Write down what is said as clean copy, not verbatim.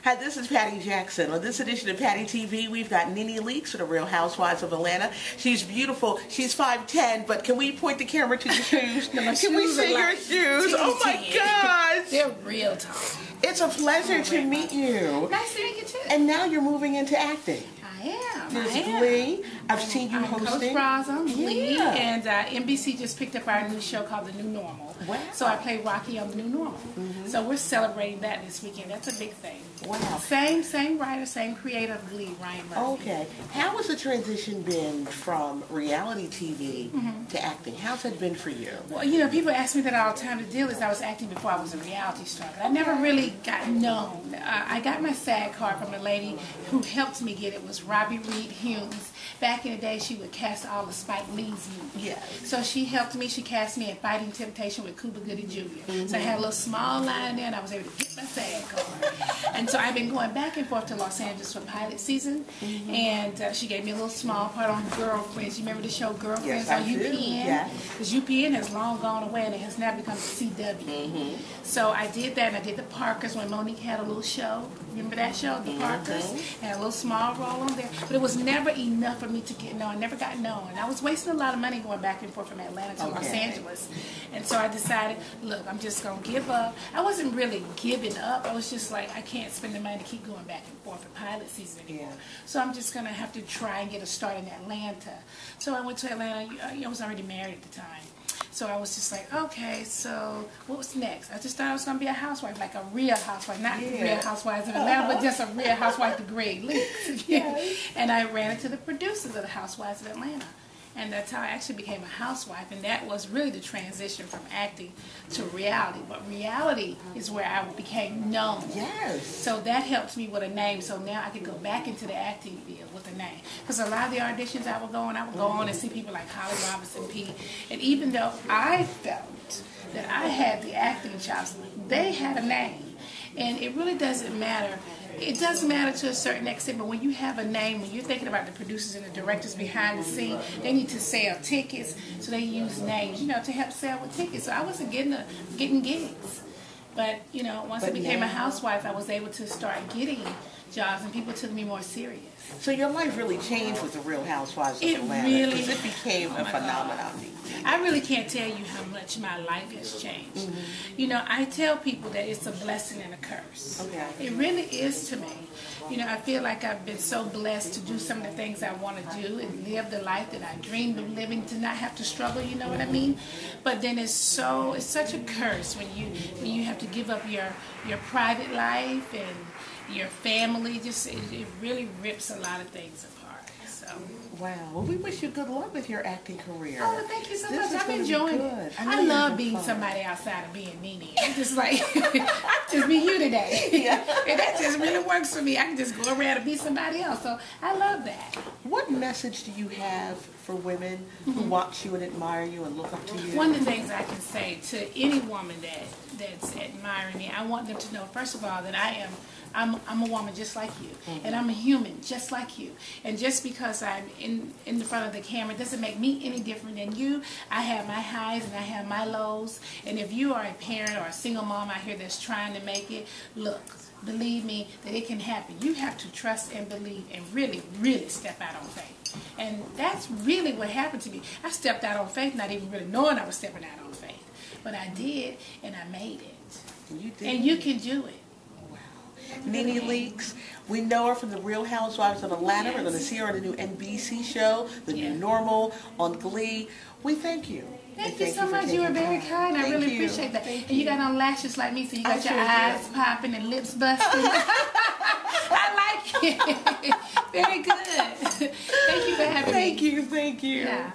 Hi, this is Patty Jackson. On this edition of Patty TV, we've got Nene Leakes for the Real Housewives of Atlanta. She's beautiful. She's 5'10", but can we point the camera to your shoes? Can we see your shoes? Oh my gosh! They're real tall. It's a pleasure to meet you. Nice to meet you too. And now you're moving into acting. I am. There's Glee. I've seen you hosting. Coach Braz on Glee, and NBC just picked up our new show called The New Normal. Wow. So I play Rocky on The New Normal. So we're celebrating that this weekend. That's a big thing. Wow. Same writer, same creator of Glee, Ryan Murphy. Okay. How has the transition been from reality TV to acting? How's it been for you? Well, you know, people ask me that all the time. The deal is I was acting before I was a reality star, but I never really got known. I got my SAG card from a lady who helped me get it. Was Robbie Reed Humes. Back in the day, she would cast all the Spike Lee's movies. Yes. So she helped me. She cast me in Fighting Temptation with Cuba Gooding Jr. So I had a little small line there, and I was able to get my SAG card. And so I've been going back and forth to Los Angeles for pilot season, and she gave me a little small part on Girlfriends. You remember the show Girlfriends on UPN? Because UPN has long gone away, and it has now become CW. So I did that, and I did the Parkers when Monique had a little show. Remember that show, The Parkers? Had a little small role on there. But it was never enough for me to get known. I never got known. And I was wasting a lot of money going back and forth from Atlanta to Los Angeles. And so I decided, look, I'm just going to give up. I wasn't really giving up. I was just like, I can't spend the money to keep going back and forth for pilot season anymore. So I'm just going to have to try and get a start in Atlanta. So I went to Atlanta. I was already married at the time. So I was just like, okay, so what was next? I just thought I was going to be a housewife, like a real housewife, not Real Housewives of Atlanta, but just a real housewife to Greg Leakes. And I ran into the producers of the Housewives of Atlanta. And that's how I actually became a housewife, and that was really the transition from acting to reality. But reality is where I became known. Yes. So that helps me with a name, so now I can go back into the acting field with a name. Because a lot of the auditions I would go on and see people like Holly Robinson P. And even though I felt that I had the acting chops, they had a name. And it really doesn't matter. It does matter to a certain extent, but when you have a name, when you're thinking about the producers and the directors behind the scene, they need to sell tickets, so they use names, you know, to help sell with tickets. So I wasn't getting gigs. But, you know, once I became a housewife, I was able to start getting jobs, and people took me more serious. So your life really changed with the Real Housewives of Atlanta. Really, because it became a phenomenon. I really can't tell you how much my life has changed. You know, I tell people that it's a blessing and a curse. It really is to me. You know, I feel like I've been so blessed to do some of the things I want to do and live the life that I dreamed of living, to not have to struggle, you know what I mean? But then it's such a curse when you have to give up your private life and your family. Just it really rips a lot of things apart. So. Wow. Well, we wish you good luck with your acting career. Oh, well, thank you so much. I'm enjoying it. I love being somebody outside of being Nene. I'm just like, I just be you today. And that just really works for me. I can just go around and be somebody else. So I love that. What message do you have for women who watch you and admire you and look up to you? One of the things I can say to any woman that's admiring me, I want them to know, first of all, that I'm a woman just like you, and I'm a human just like you. And just because I'm in the front of the camera doesn't make me any different than you. I have my highs and I have my lows. And if you are a parent or a single mom out here that's trying to make it, look, believe me that it can happen. You have to trust and believe and really, really step out on faith. And that's really what happened to me. I stepped out on faith, not even really knowing I was stepping out on faith. But I did, and I made it. You did. And you can do it. Nene Leakes, we know her from the Real Housewives of Atlanta. We're going to see her on the new NBC show, The New Normal, on Glee. We thank you. Thank you so much. You were very kind. I really appreciate that. And you got on lashes like me, so you got your eyes popping and lips busting. I like it. Very good. Thank you for having me. Thank you. Yeah.